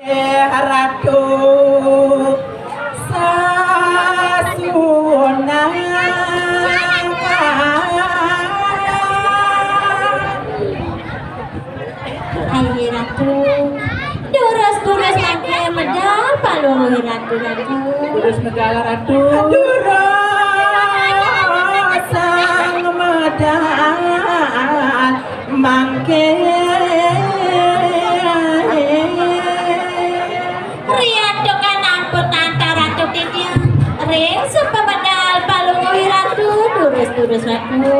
Ratu Sasuna Hai Ratu, durus mangke medal palung Ratu. Durus medal Ratu. Durus sang medal mangke Ratu kan ampun tanta Ratu dia ring supaya medal palung Ratu durus Ratu.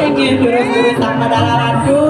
Ingin durus sama dalam Ratu.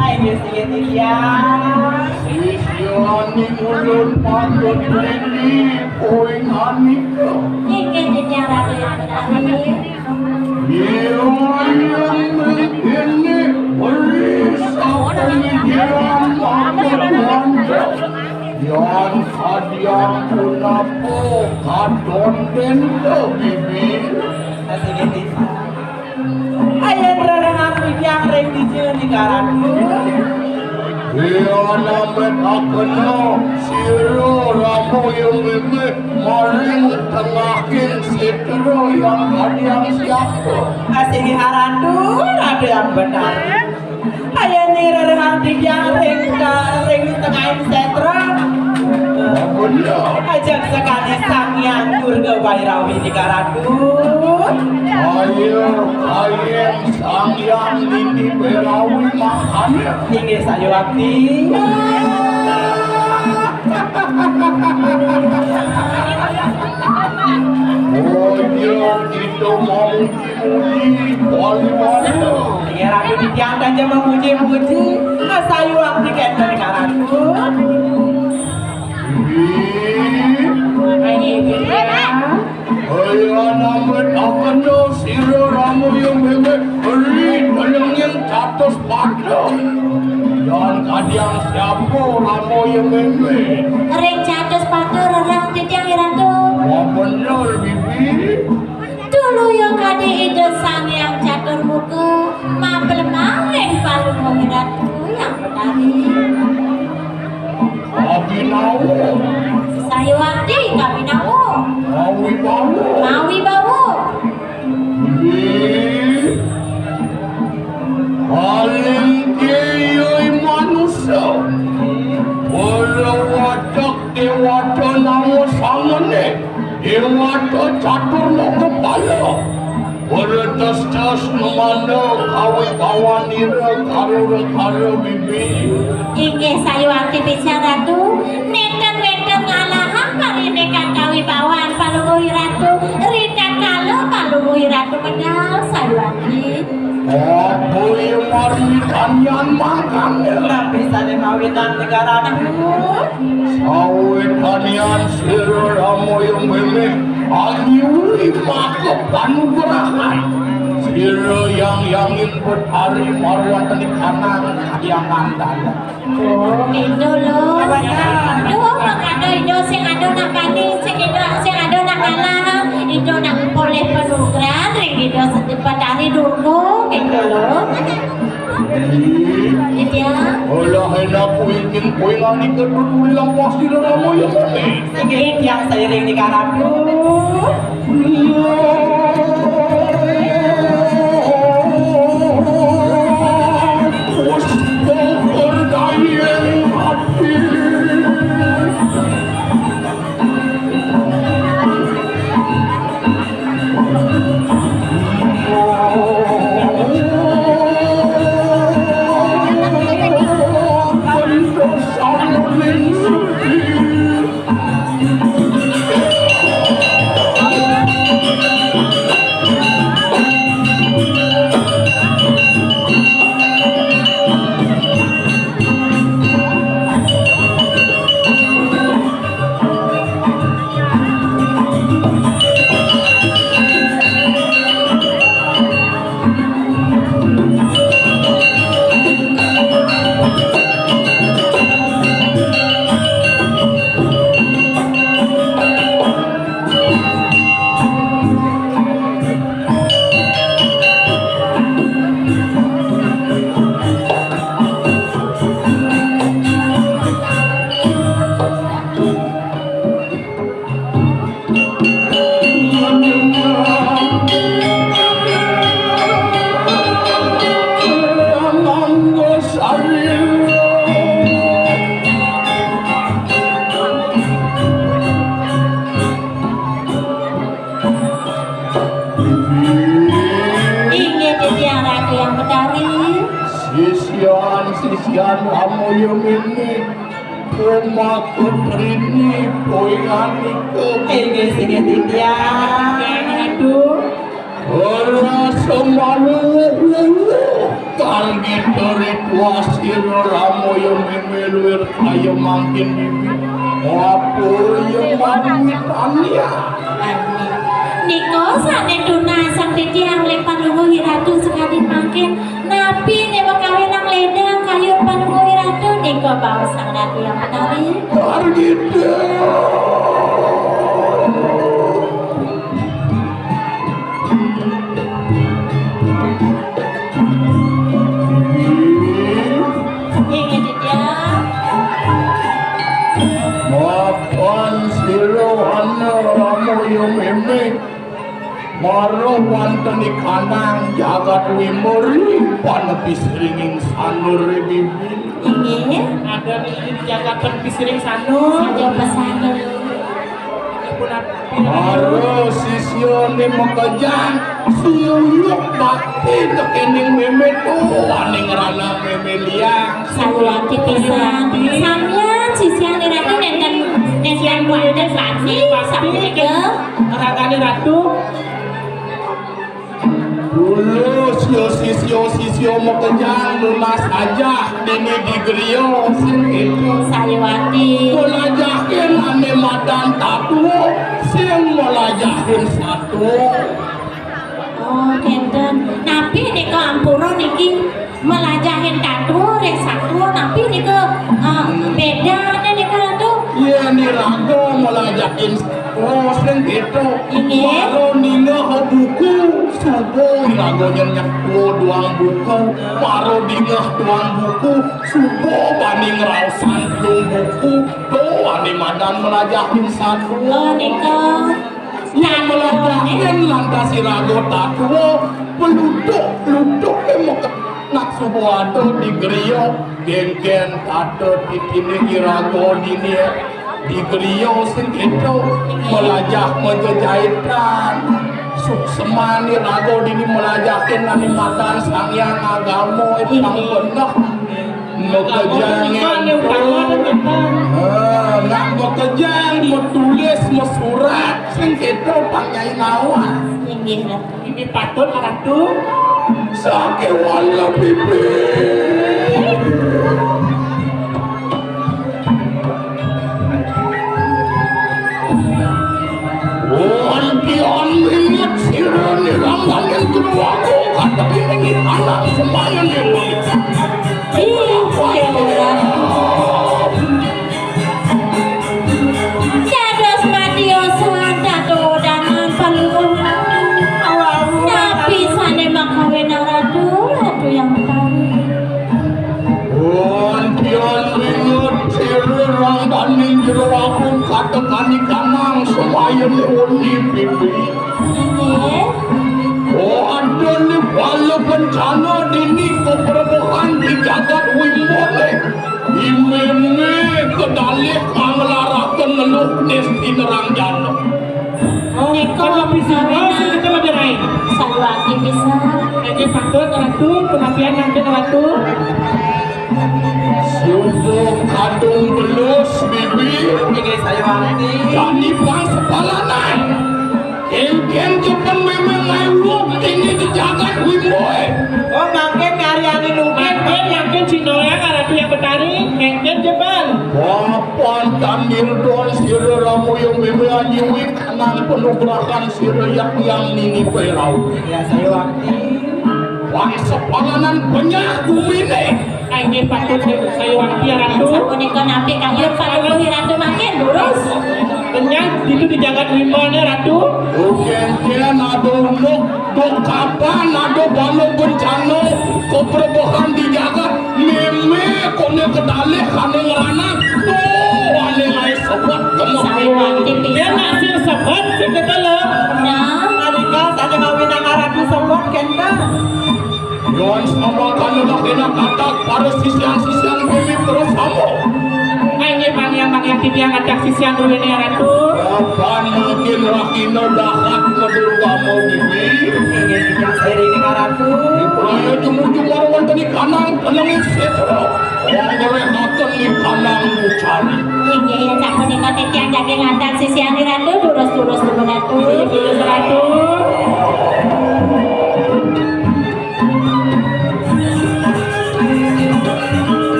Ayo sedikit ya. Isiani ulun patut ini poin hanika. Ingin dijarah dari Yang ini beri sapanya Yan kadyang punapo kadon dento bibir. Sige tita. Ayan rarang bibiyang ring di sini karatu. Yan amet akeno siro ramo yung bibir maring tengakin sitro yang kadyang siapa. Sige haratu ada yang benar. Ayan nih rarang bibiyang ring tengah setra. Benar. Ajak sekali sang yang Durga Bairawi di karatu. Ayo sang yang ini berawi makannya. Ini saya waktu. Oh iya, itu mau dipuji wali-wali. Ini ratu di tiang aja memuji-muji. Saya waktu kendali karatu. Ini dia. Ayo namet akeno siro ramu yang bebe beri yang catos pada. Dan kadang siapa ramu yang bebe. Ring catus patu rarang titiang iratu. Wah benar bibi. Dulu yang kadi ide sang yang catur muku mapel maring palu iratu yang betari. Abi nau. Saya waktu kami namu. Mawi bau. Mawi bau. Paling kiyoi manusia. Walau wadak dewata nama samane. Dewata catur no kepala. Bertas-tas nemana kawi bawan ira karo bibi. Inggih saya waktu bicara tu. Nenten-nenten ngalahan parinekan kawi bawan palunguhi ratu. Rikan kalo palunguhi ratu medal saya waktu. Apa yang marmitan yang makannya? Tapi saya mawitan di karatu. Sawitan yang siro ramu yang memeh Aliuri maka panugrahan. Siro yang yangin berhari marwan tadi kanan yang mandal. Indo lo. Duh makado Indo sing ado nak pani sing ado nak kalah. Indo nak boleh penugaran ring Indo setiap hari dulu Indo lo. Iya. Olah hendak ingin poingan kedua yang pasti ramu yang memeh. Sige yang saya ring di karatu. Sisian kamu yang ini rumah kutrini poingan itu. Sige titiang. Aduh. Orang semalu targi dari kuasir ramu yang memeluir kayu makin bibi. Apa yang mamitannya? Niko sane tuna sang titiang lepan lungo hiratu sekali makin napi ne bakawin ang ledang kayu panungo hiratu Niko bawa sang ratu yang menari. Targita. Ingin dia. Mapan sirohana ramu yung mimi. Maro wantani kanang jagat wimori panepis ringing sanur bibi. Ingin. Ada di jagatan pisiring sanur. Saja pesan dulu. Maro sisyo ni makajang suyuk bakti tekening mimi tu aning rana mimi liang. Saluan pisan. Sampean sisian ratu dan nesian buatnya sani sampai ke Ragane ratu. Dulu sisyo makajang lunas aja dini digrio itu. Sayawati. Melajahin ane madan tatu sing melajahin satu. Oh, kenten. Napi niko ampura niki melajahin tatu rek satu napi niko beda ada niko ratu. Iya ni rago melajahin oh sing itu. Ini. Baru nina buku subuh rago nyenyak doang buku. Baru dingah doang buku subuh banding rausan dong buku. Tuh ane madan melajahin satu. Oh, niko. Yang melajahin lantas si rago tatu peluduk emoket nak sebuah tu di gerio gen tato titini irago dini di gerio segitu melajah menjajahitan semani rago dini melajahin nani matan sangyang agamo itang benak ngekejangin nak ngekejang menulis mesurat segitu panjai nawas Inggih ratu. Ini patut ratu. Sake wala pipi. Wantian mingat sirani rambangin kedua ko kata ini anak semuanya ini. Dados madiosan tato danan palung. Napi sane makawin ratu yang tahu. Wantian mingat sirani rambangin kedua ko kata kani kanang semuanya ini pipi. Inggih. Oh ada ni bala bencana dini keperbukaan di jagat wimole. Imene kedalik mangelarakan ngeluh nesti nerang jana. Niko Bisa kita majerai. Saluati bisa. Ini patut ratu. Kenapian nanti ratu. Subuh kadung belus bibi. Ini saya wanti. Jani bang sepalanan. Engken jepen memang ngewuk ini di jagat wimole. Oh makin ngaryani nungkin. Makin yakin Cinoya ratu yang betari. Engken Jepang. Wapan tanir don sira ramu yang memang anjiwi kanang penubrakan sira yang nini perau. Ya saya wanti. Wang sepalanan banyak kumine. Ini patut saya wanti ratu. Sapu niko napi kayur palung ratu makin lurus. Kenyang itu di jagat wimone ratu. Ugen ado uluk, dok kapan ado balo bencana, keperbukaan di jagat, meme kone kedalih kane ngerana, tuh ane ngai sobat Saluati Dia bisa. nasir sobat sih ketelep. Nah, Alika saja kawin ang ratu sobat kenta. Yon sama kanu nak enak katak para sisian meme terus samo. Ini panjang tiang atak sisian dulu nih ratu. Kapan makin rakina dahat kedua mau bibi. Ini yang saya ini ratu. Di praya jemu marwan tadi kanang tenangin setro. Orang berehakan di kanang bucari. inggih ya sapu niko titiang daging adat sisian ratu lurus-lurus dulu ratu. Terus ratu.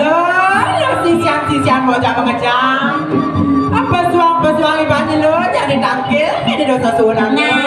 lo sisian mau coba ngejam. Apa suang ibanya lo jadi tangkil ini dosa sunang. Nah,